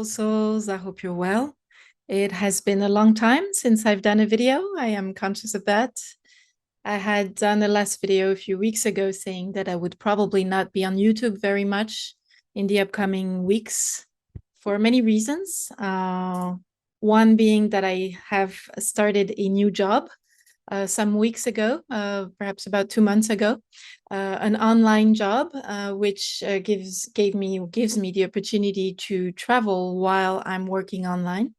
beautiful souls. I hope you're well. It has been a long time since I've done a video. I am conscious of that. I had done the last video a few weeks ago saying that I would probably not be on YouTube very much in the upcoming weeks for many reasons. One being that I have started a new job some weeks ago, perhaps about 2 months ago, an online job, which gives me the opportunity to travel while I'm working online.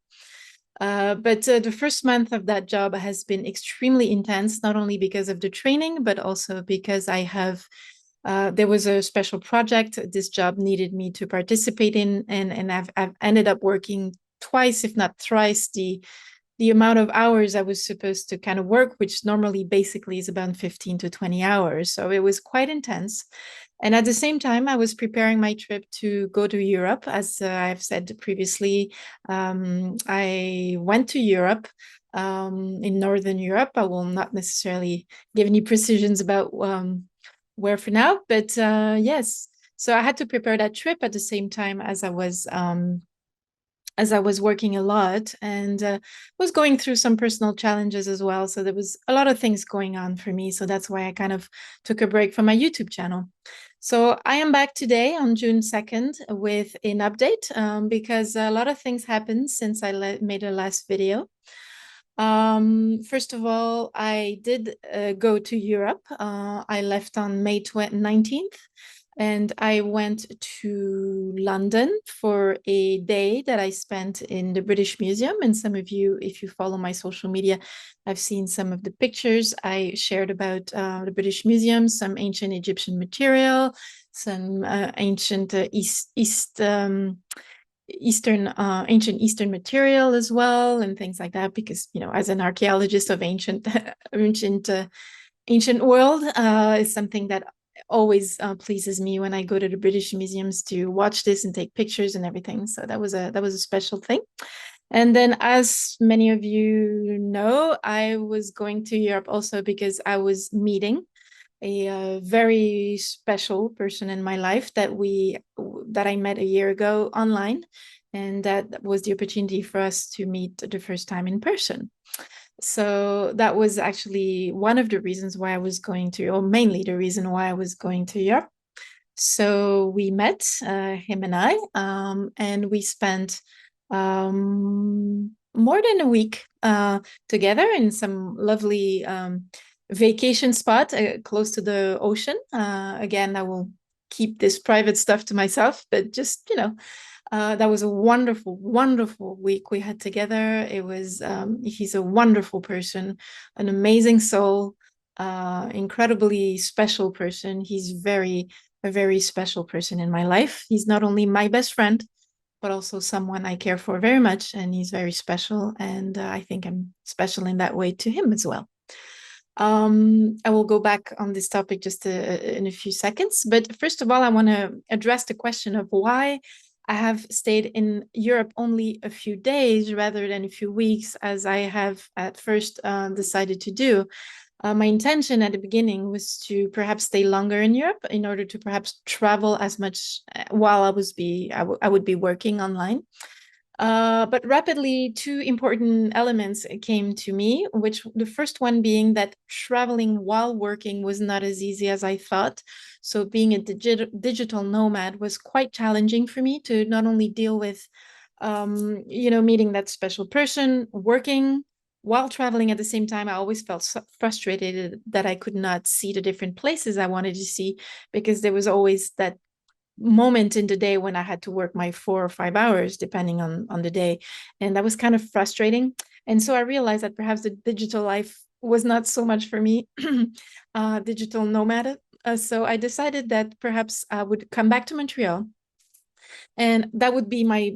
But the first month of that job has been extremely intense, not only because of the training, but also because there was a special project this job needed me to participate in, and I've ended up working twice, if not thrice, the amount of hours I was supposed to kind of work, which normally basically is about 15 to 20 hours. So it was quite intense. And at the same time, I was preparing my trip to go to Europe. As I've said previously, I went to Europe, in Northern Europe. I will not necessarily give any precisions about where for now, but yes. So I had to prepare that trip at the same time as I was working a lot and was going through some personal challenges as well. So there was a lot of things going on for me. So that's why I kind of took a break from my YouTube channel. So I am back today on June 2nd with an update because a lot of things happened since I made a last video. First of all, I did go to Europe. I left on May 19th. And I went to London for a day that I spent in the British Museum. And some of you, if you follow my social media, I've seen some of the pictures I shared about the British Museum, some ancient Egyptian material, some ancient ancient Eastern material as well, and things like that. Because, you know, as an archaeologist of ancient world, is something that always pleases me when I go to the British museums to watch this and take pictures and everything. So that was a special thing. And then, as many of you know, I was going to Europe also because I was meeting a very special person in my life that I met a year ago online, and that was the opportunity for us to meet the first time in person. So that was actually one of the reasons why I was going to, or mainly the reason why I was going to Europe. So we met, him and I, and we spent more than a week together in some lovely vacation spot close to the ocean. Again, I will keep this private stuff to myself, but just, you know, that was a wonderful, wonderful week we had together. It was, he's a wonderful person, an amazing soul, incredibly special person. He's a very special person in my life. He's not only my best friend, but also someone I care for very much. And he's very special. And I think I'm special in that way to him as well. I will go back on this topic just in a few seconds. But first of all, I want to address the question of why I have stayed in Europe only a few days rather than a few weeks, as I have at first decided to do. My intention at the beginning was to perhaps stay longer in Europe in order to perhaps travel as much while I would be working online. But rapidly, two important elements came to me, which the first one being that traveling while working was not as easy as I thought. So being a digital nomad was quite challenging for me to not only deal with, meeting that special person, working while traveling at the same time. I always felt so frustrated that I could not see the different places I wanted to see because there was always that moment in the day when I had to work my 4 or 5 hours, depending on the day. And that was kind of frustrating. And so I realized that perhaps the digital life was not so much for me, digital nomad. So I decided that perhaps I would come back to Montreal. And that would be my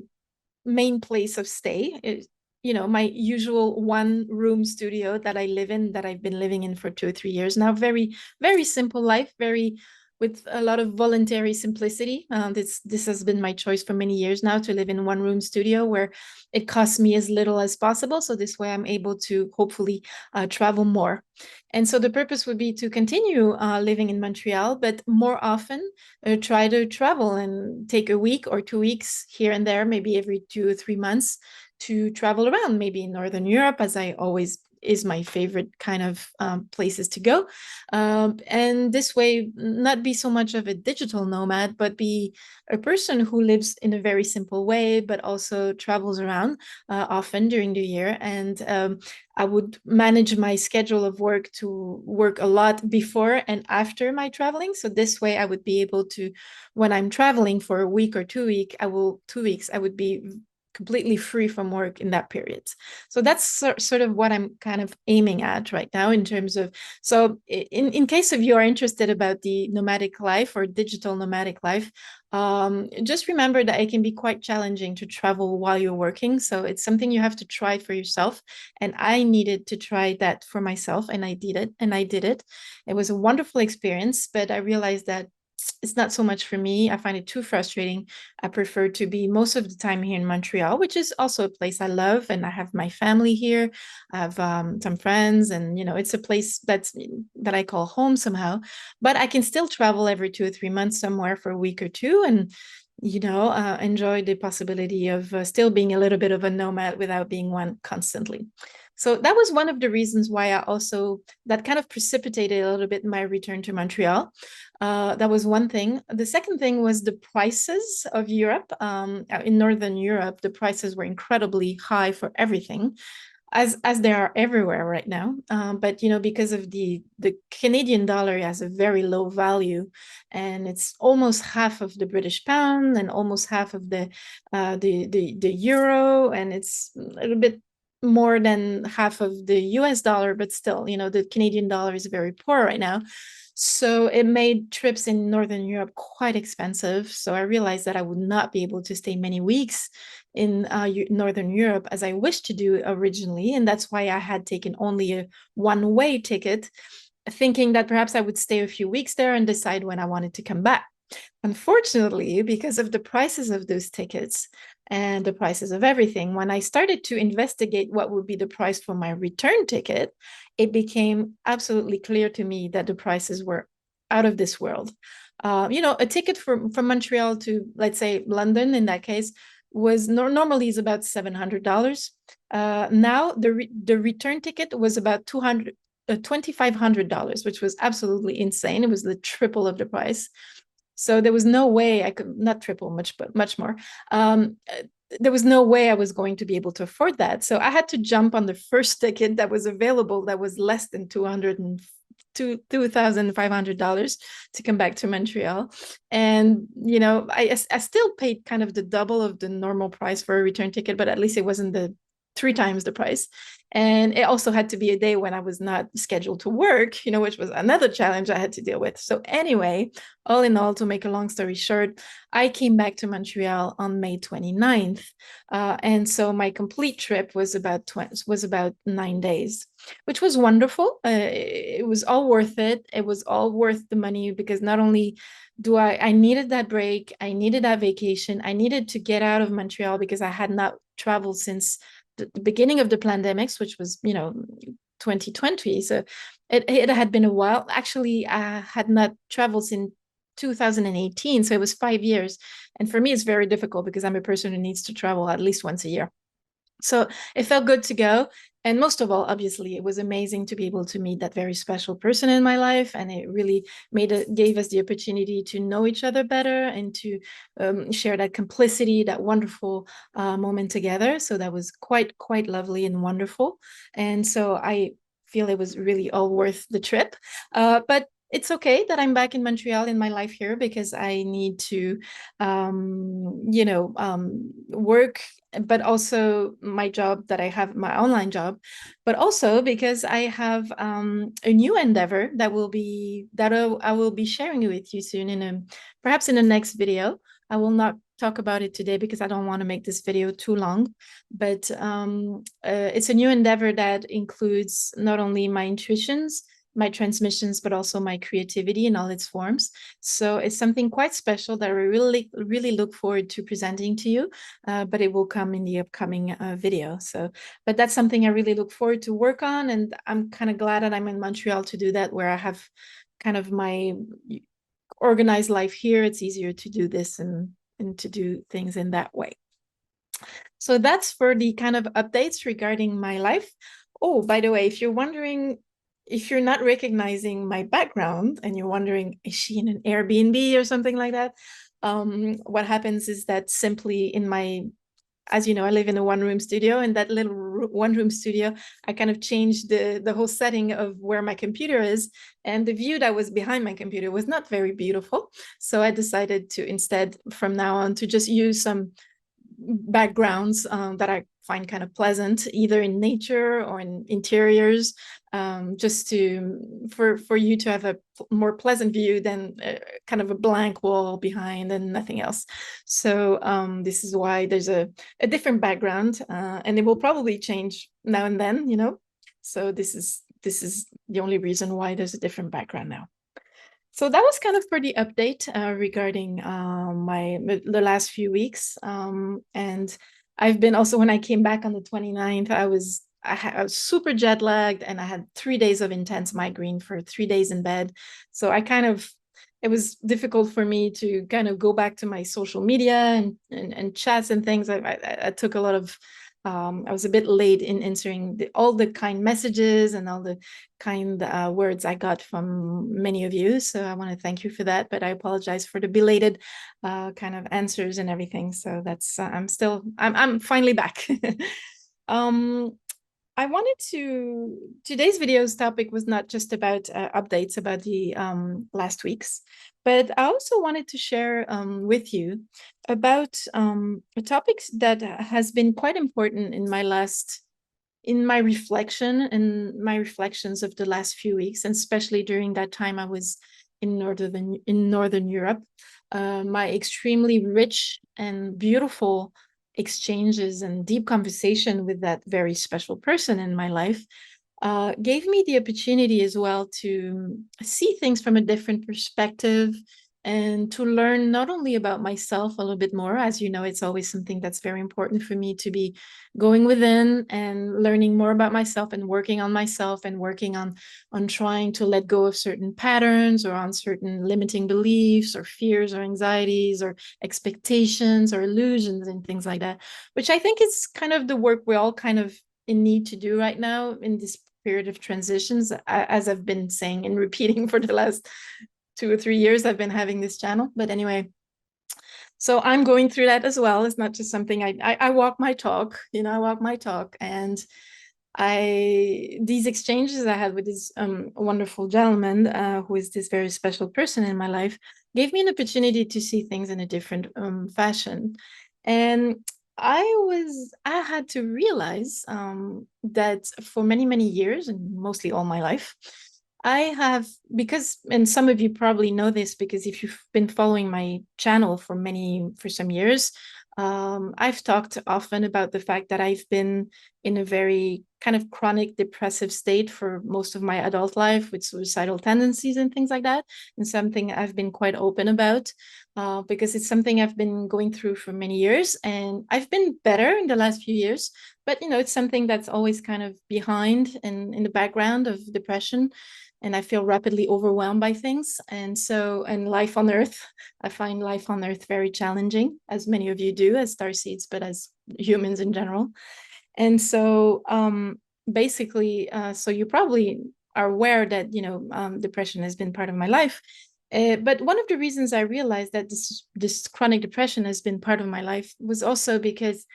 main place of stay. My usual one-room studio that I live in, that I've been living in for 2 or 3 years now. Very, very simple life, very with a lot of voluntary simplicity. This has been my choice for many years now, to live in one room studio where it costs me as little as possible. So this way I'm able to hopefully travel more. And so the purpose would be to continue living in Montreal, but more often try to travel and take a week or 2 weeks here and there, maybe every 2 or 3 months, to travel around, maybe in Northern Europe, as I always is my favorite kind of places to go. And this way, not be so much of a digital nomad, but be a person who lives in a very simple way, but also travels around often during the year. And I would manage my schedule of work to work a lot before and after my traveling. So this way I would be able to, when I'm traveling for a week or 2 weeks, 2 weeks, I would be completely free from work in that period. So that's sort of what I'm kind of aiming at right now in terms of, so in case of you are interested about the nomadic life or digital nomadic life, just remember that it can be quite challenging to travel while you're working. So it's something you have to try for yourself. And I needed to try that for myself, and I did it. It was a wonderful experience, but I realized that it's not so much for me. I find it too frustrating. I prefer to be most of the time here in Montreal, which is also a place I love, and I have my family here. I have some friends, and it's a place that I call home somehow. But I can still travel every 2 or 3 months somewhere for a week or two, and enjoy the possibility of still being a little bit of a nomad without being one constantly. So that was one of the reasons why that kind of precipitated a little bit my return to Montreal. That was one thing. The second thing was the prices of Europe. In Northern Europe, the prices were incredibly high for everything, as they are everywhere right now. But because of the Canadian dollar has a very low value, and it's almost half of the British pound and almost half of the euro, and it's a little bit more than half of the US dollar, but still, the Canadian dollar is very poor right now. So it made trips in Northern Europe quite expensive. So I realized that I would not be able to stay many weeks in Northern Europe as I wished to do originally. And that's why I had taken only a one-way ticket, thinking that perhaps I would stay a few weeks there and decide when I wanted to come back. Unfortunately, because of the prices of those tickets and the prices of everything, when I started to investigate what would be the price for my return ticket, it became absolutely clear to me that the prices were out of this world. A ticket from Montreal to, let's say, London, in that case, was normally is about $700. Now the return ticket was about $2,500, which was absolutely insane. It was the triple of the price. So there was no way I could, not triple much, but much more. There was no way I was going to be able to afford that. So I had to jump on the first ticket that was available that was less than $2,500 to come back to Montreal. And, I still paid kind of the double of the normal price for a return ticket, but at least it wasn't the 3 times the price. And it also had to be a day when I was not scheduled to work, which was another challenge I had to deal with. So anyway, all in all, to make a long story short, I came back to Montreal on May 29th. And so my complete trip was about 9 days, which was wonderful. It was all worth it. It was all worth the money, because not only I needed that break, I needed that vacation, I needed to get out of Montreal because I had not traveled since the beginning of the pandemics, which was 2020. So it had been a while. Actually, I had not traveled since 2018, so it was 5 years. And for me, it's very difficult because I'm a person who needs to travel at least once a year. So it felt good to go. And most of all, obviously, it was amazing to be able to meet that very special person in my life. And it really gave us the opportunity to know each other better and to share that complicity, that wonderful moment together. So that was quite lovely and wonderful. And so I feel it was really all worth the trip. But it's okay that I'm back in Montreal in my life here, because I need to, work, but also my job that I have, my online job, but also because I have a new endeavor that I will be sharing with you soon perhaps in the next video. I will not talk about it today because I don't want to make this video too long, but it's a new endeavor that includes not only my intuitions, my transmissions, but also my creativity in all its forms. So it's something quite special that I really, really look forward to presenting to you, but it will come in the upcoming video. So, but that's something I really look forward to work on. And I'm kind of glad that I'm in Montreal to do that, where I have kind of my organized life here. It's easier to do this and to do things in that way. So that's for the kind of updates regarding my life. Oh, by the way, if you're wondering, if you're not recognizing my background and you're wondering, is she in an Airbnb or something like that? What happens is that simply in my, as you know, I live in a one-room studio, and that little one-room studio, I kind of changed the whole setting of where my computer is, and the view that was behind my computer was not very beautiful. So I decided to instead, from now on, to just use some backgrounds that I find kind of pleasant, either in nature or in interiors, just to for you to have a more pleasant view than kind of a blank wall behind and nothing else. So this is why there's a different background, and it will probably change now and then, you know. So this is the only reason why there's a different background now. So that was kind of for the update regarding the last few weeks. And I've been also, when I came back on the 29th, I was super jet lagged, and I had 3 days of intense migraine for 3 days in bed. So it was difficult for me to kind of go back to my social media and chats and things. I took a lot of, I was a bit late in answering all the kind messages and all the kind words I got from many of you. So I want to thank you for that, but I apologize for the belated kind of answers and everything. So that's, I'm finally back. I wanted today's video's topic was not just about updates about the last weeks, but I also wanted to share with you about a topic that has been quite important in my reflection and my reflections of the last few weeks, and especially during that time I was in Northern Europe. My extremely rich and beautiful exchanges and deep conversation with that very special person in my life gave me the opportunity as well to see things from a different perspective and to learn not only about myself a little bit more. As you know, it's always something that's very important for me to be going within and learning more about myself and working on myself and working on trying to let go of certain patterns or on certain limiting beliefs or fears or anxieties or expectations or illusions and things like that, which I think is kind of the work we're all kind of in need to do right now in this period of transitions. As I've been saying and repeating for the last 2 or 3 years I've been having this channel. But anyway, so I'm going through that as well. It's not just something I walk my talk, you know, I walk my talk. And these exchanges I had with this wonderful gentleman, who is this very special person in my life, gave me an opportunity to see things in a different fashion. And I had to realize that for many, many years, and mostly all my life, I have, because, and some of you probably know this because if you've been following my channel for some years, I've talked often about the fact that I've been in a very kind of chronic depressive state for most of my adult life with suicidal tendencies and things like that. And something I've been quite open about because it's something I've been going through for many years, and I've been better in the last few years. But, you know, it's something that's always kind of behind and in the background of depression. And I feel rapidly overwhelmed by things. And so, and life on Earth, I find life on Earth very challenging, as many of you do, as starseeds, but as humans in general. And so basically, so you probably are aware that, you know, depression has been part of my life. But one of the reasons I realized that this chronic depression has been part of my life was also because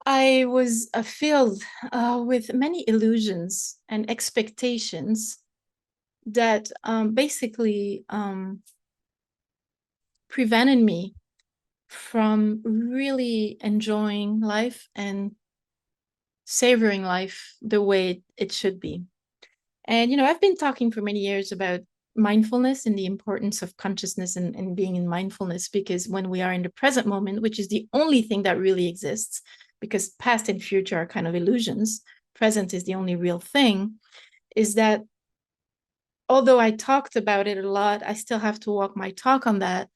I was filled with many illusions and expectations that basically prevented me from really enjoying life and savoring life the way it should be. And, you know, I've been talking for many years about mindfulness and the importance of consciousness and being in mindfulness, because when we are in the present moment, which is the only thing that really exists, because past and future are kind of illusions, present is the only real thing, is that although I talked about it a lot, I still have to walk my talk on that.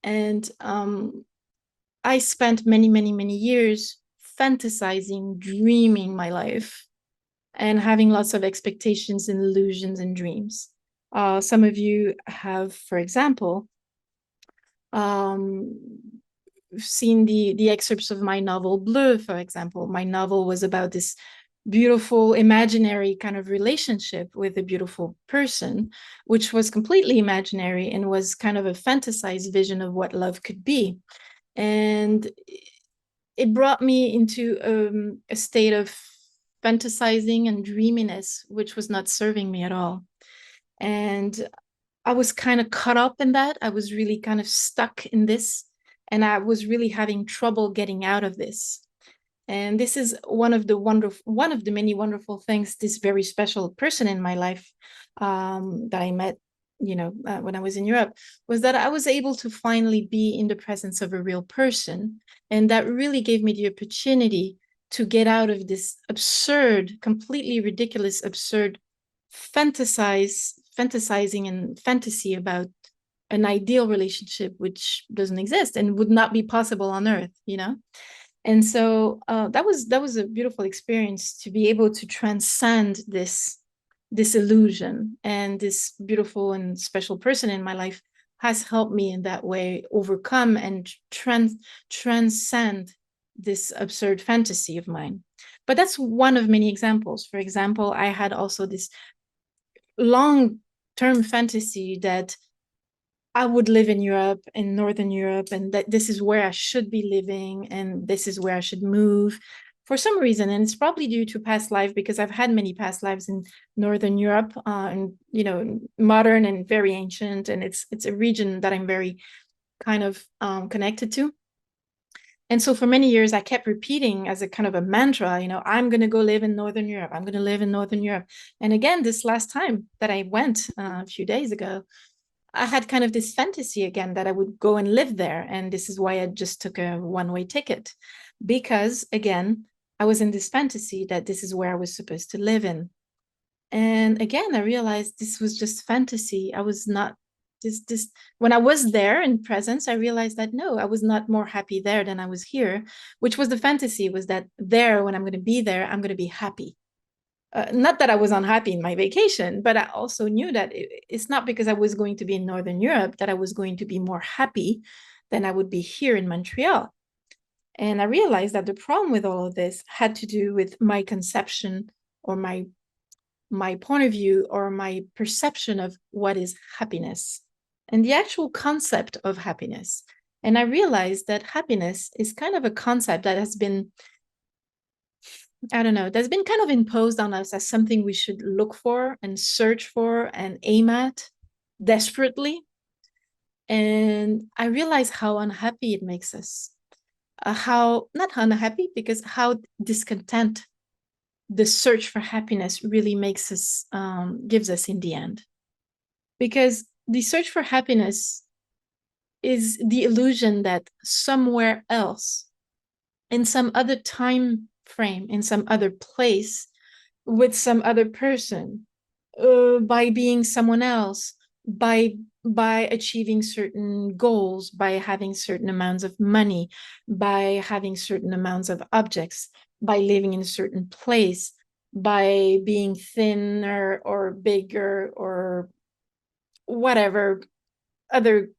And I spent many, many, many years fantasizing, dreaming my life, and having lots of expectations and illusions and dreams. Some of you have, for example, um, seen the excerpts of my novel Bleu, for example. My novel was about this beautiful imaginary kind of relationship with a beautiful person, which was completely imaginary and was kind of a fantasized vision of what love could be. And it brought me into a state of fantasizing and dreaminess, which was not serving me at all. And I was kind of caught up in that. I was really kind of stuck in this, and I was really having trouble getting out of this. And this is one of the many wonderful things, this very special person in my life that I met, when I was in Europe, was that I was able to finally be in the presence of a real person. And that really gave me the opportunity to get out of this absurd, completely ridiculous, absurd fantasizing and fantasy about an ideal relationship which doesn't exist and would not be possible on earth, and so that was a beautiful experience to be able to transcend this illusion. And this beautiful and special person in my life has helped me in that way overcome and transcend this absurd fantasy of mine. But that's one of many examples. For example, I had also this long-term fantasy that I would live in Europe, in Northern Europe, and that this is where I should be living, and this is where I should move for some reason. And it's probably due to past life, because I've had many past lives in Northern Europe, and modern and very ancient, and it's a region that I'm very kind of connected to. And so for many years, I kept repeating as a kind of a mantra, I'm going to go live in Northern Europe. I'm going to live in Northern Europe. And again, this last time that I went a few days ago, I had kind of this fantasy again that I would go and live there. And this is why I just took a one-way ticket, because again, I was in this fantasy that this is where I was supposed to live in. And again, I realized this was just fantasy. I was not this when I was there in presence, I realized that no, I was not more happy there than I was here, which was the fantasy, was that there, when I'm going to be there, I'm going to be happy. Not that I was unhappy in my vacation, but I also knew that it's not because I was going to be in Northern Europe that I was going to be more happy than I would be here in Montreal. And I realized that the problem with all of this had to do with my conception, or my point of view, or my perception of what is happiness and the actual concept of happiness. And I realized that happiness is kind of a concept that has been, I don't know, that's been kind of imposed on us as something we should look for and search for and aim at desperately. And I realized how unhappy it makes us. How, not unhappy, because how discontent the search for happiness really makes us, gives us in the end. Because the search for happiness is the illusion that somewhere else, in some other time frame, in some other place, with some other person, by being someone else, by achieving certain goals, by having certain amounts of money, by having certain amounts of objects, by living in a certain place, by being thinner or bigger or whatever other,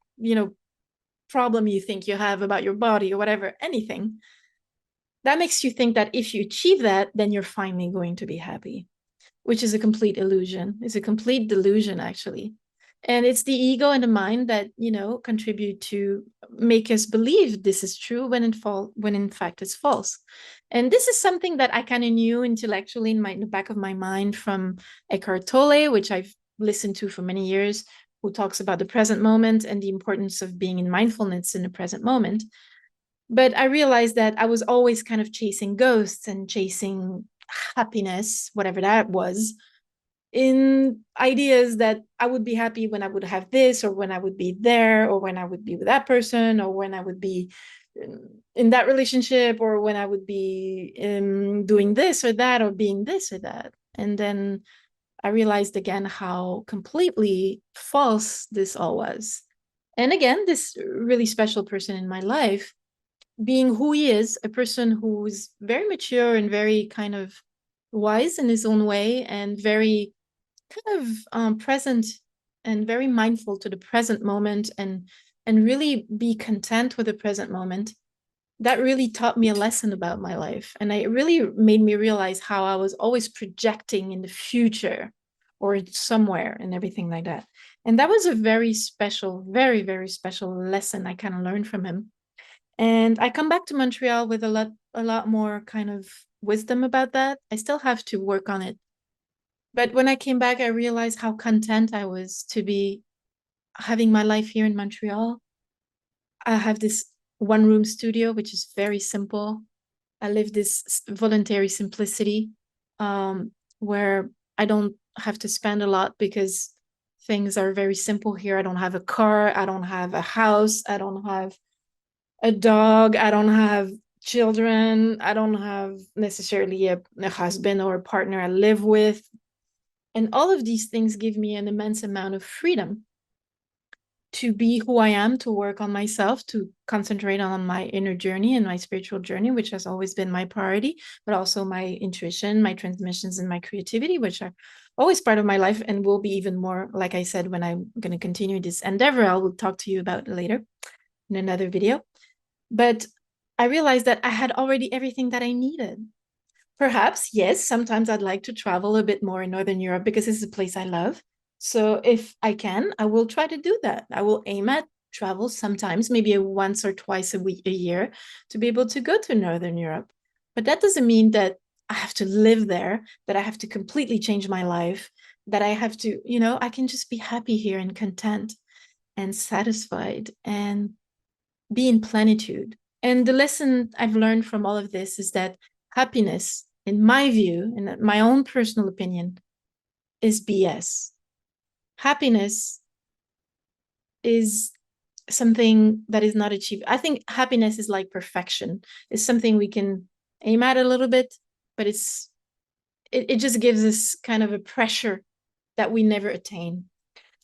problem you think you have about your body or whatever, anything, that makes you think that if you achieve that, then you're finally going to be happy, which is a complete illusion. It's a complete delusion, actually. And it's the ego and the mind that, contribute to make us believe this is true when in fact it's false. And this is something that I kind of knew intellectually in the back of my mind from Eckhart Tolle, which I've listened to for many years, who talks about the present moment and the importance of being in mindfulness in the present moment. But I realized that I was always kind of chasing ghosts and chasing happiness, whatever that was, in ideas that I would be happy when I would have this, or when I would be there, or when I would be with that person, or when I would be in that relationship, or when I would be doing this or that, or being this or that. And then I realized again how completely false this all was. And again, this really special person in my life, being who he is, a person who's very mature and very kind of wise in his own way, and very kind of present and very mindful to the present moment, and really be content with the present moment. That really taught me a lesson about my life, and it really made me realize how I was always projecting in the future or somewhere and everything like that. And that was a very special, very, very special lesson I kind of learned from him. And I come back to Montreal with a lot more kind of wisdom about that. I still have to work on it. But when I came back, I realized how content I was to be having my life here in Montreal. I have this one room studio, which is very simple. I live this voluntary simplicity, where I don't have to spend a lot because things are very simple here. I don't have a car. I don't have a house. I don't have a dog. I don't have children. I don't have necessarily a husband or a partner I live with. And all of these things give me an immense amount of freedom to be who I am, to work on myself, to concentrate on my inner journey and my spiritual journey, which has always been my priority, but also my intuition, my transmissions, and my creativity, which are always part of my life and will be even more, like I said, when I'm going to continue this endeavor. I will talk to you about later in another video. But I realized that I had already everything that I needed. Perhaps, yes, sometimes I'd like to travel a bit more in Northern Europe because it's a place I love. So if I can, I will try to do that. I will aim at travel sometimes, maybe once or twice a year, to be able to go to Northern Europe. But that doesn't mean that I have to live there, that I have to completely change my life, that I have to, I can just be happy here and content and satisfied and be in plenitude. And the lesson I've learned from all of this is that happiness, in my view, and my own personal opinion, is BS. Happiness is something that is not achieved. I think happiness is like perfection. It's something we can aim at a little bit, but it just gives us kind of a pressure that we never attain.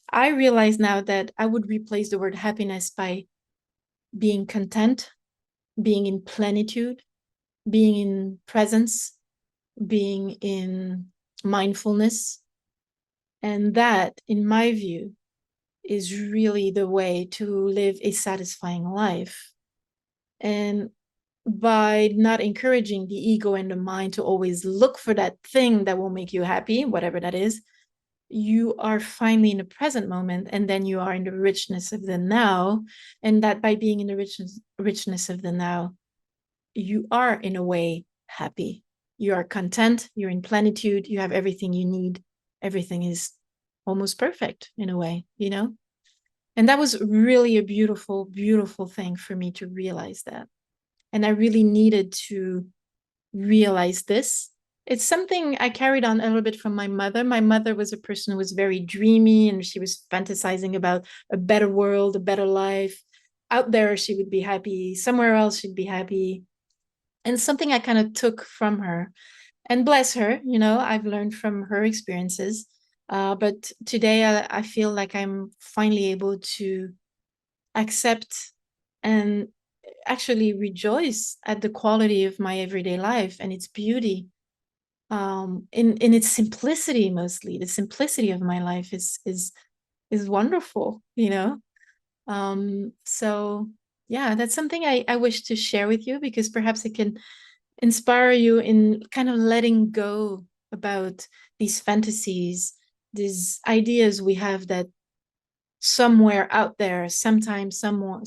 I realize now that I would replace the word happiness by being content, being in plenitude, being in presence, being in mindfulness. And that, in my view, is really the way to live a satisfying life. And by not encouraging the ego and the mind to always look for that thing that will make you happy, whatever that is, you are finally in the present moment, and then you are in the richness of the now. And that by being in the richness of the now, you are in a way happy. You are content, you're in plenitude, you have everything you need. Everything is almost perfect in a way, And that was really a beautiful, beautiful thing for me to realize that. And I really needed to realize this. It's something I carried on a little bit from my mother. My mother was a person who was very dreamy, and she was fantasizing about a better world, a better life. Out there, she would be happy. Somewhere else, she'd be happy. And something I kind of took from her. And bless her, I've learned from her experiences. But today, I feel like I'm finally able to accept and actually rejoice at the quality of my everyday life and its beauty, in its simplicity. Mostly the simplicity of my life is wonderful. So yeah, that's something I wish to share with you, because perhaps it can inspire you in kind of letting go about these fantasies, these ideas we have that somewhere out there, sometime, someone,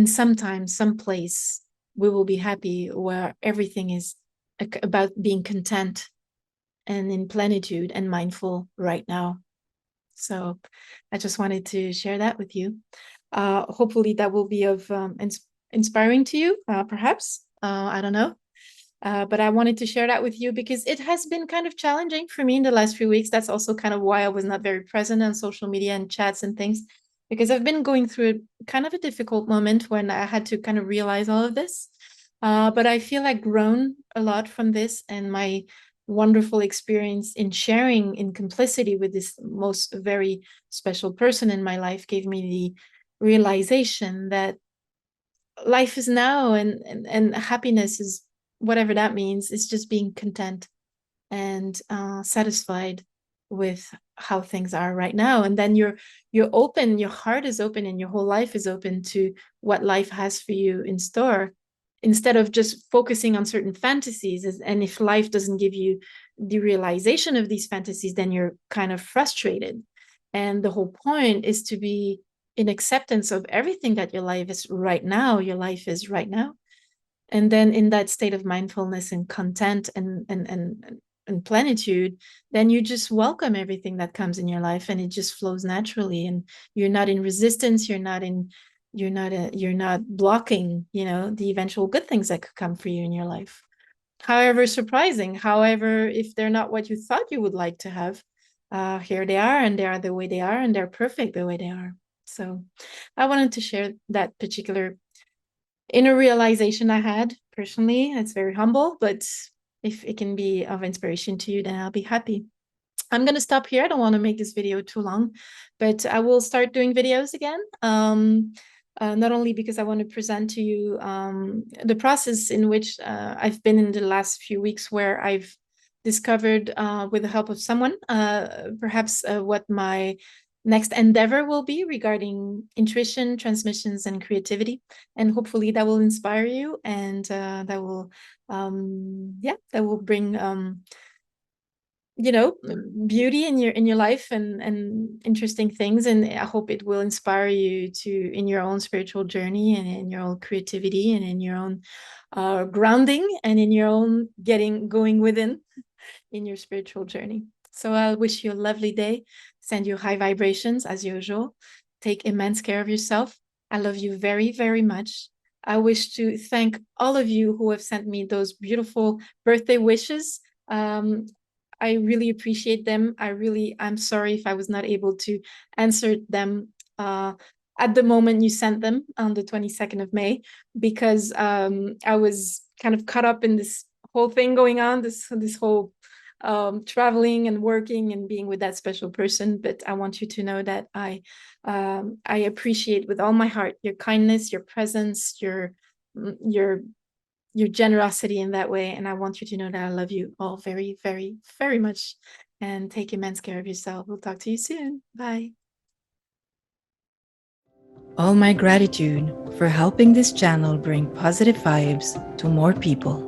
someplace, we will be happy, where everything is about being content and in plenitude and mindful right now. So I just wanted to share that with you. Hopefully that will be of inspiring to you, perhaps. I don't know. But I wanted to share that with you because it has been kind of challenging for me in the last few weeks. That's also kind of why I was not very present on social media and chats and things, because I've been going through kind of a difficult moment when I had to kind of realize all of this. But I feel I've grown a lot from this, and my wonderful experience in sharing in complicity with this most very special person in my life gave me the realization that life is now, and happiness is, whatever that means, is just being content and satisfied with how things are right now. And then you're open, your heart is open, and your whole life is open to what life has for you in store, instead of just focusing on certain fantasies. And if life doesn't give you the realization of these fantasies, then you're kind of frustrated. And the whole point is to be in acceptance of everything that your life is right now. Your life is right now. And then in that state of mindfulness and content and plenitude, then you just welcome everything that comes in your life, and it just flows naturally, and you're not in resistance, you're not blocking, the eventual good things that could come for you in your life, however surprising, however, if they're not what you thought you would like to have. Here they are, and they are the way they are, and they're perfect the way they are. So I wanted to share that particular inner realization I had personally. It's very humble, but if it can be of inspiration to you, then I'll be happy. I'm going to stop here. I don't want to make this video too long, but I will start doing videos again. Not only because I want to present to you the process in which I've been in the last few weeks, where I've discovered, with the help of someone, perhaps what my next endeavor will be regarding intuition, transmissions, and creativity. And hopefully that will inspire you, and that will, that will bring, beauty in your life, and interesting things. And I hope it will inspire you to, in your own spiritual journey, and in your own creativity, and in your own grounding, and in your own going within in your spiritual journey. So I wish you a lovely day. Send you high vibrations as usual. Take immense care of yourself. I love you very, very much. I wish to thank all of you who have sent me those beautiful birthday wishes. I really appreciate them. I'm sorry if I was not able to answer them at the moment you sent them on the 22nd of May, because I was kind of caught up in this whole thing going on, this whole traveling and working and being with that special person. But I want you to know that I appreciate with all my heart your kindness, your presence, your generosity in that way. And I want you to know that I love you all very, very, very much. And take immense care of yourself. We'll talk to you soon. Bye. All my gratitude for helping this channel bring positive vibes to more people.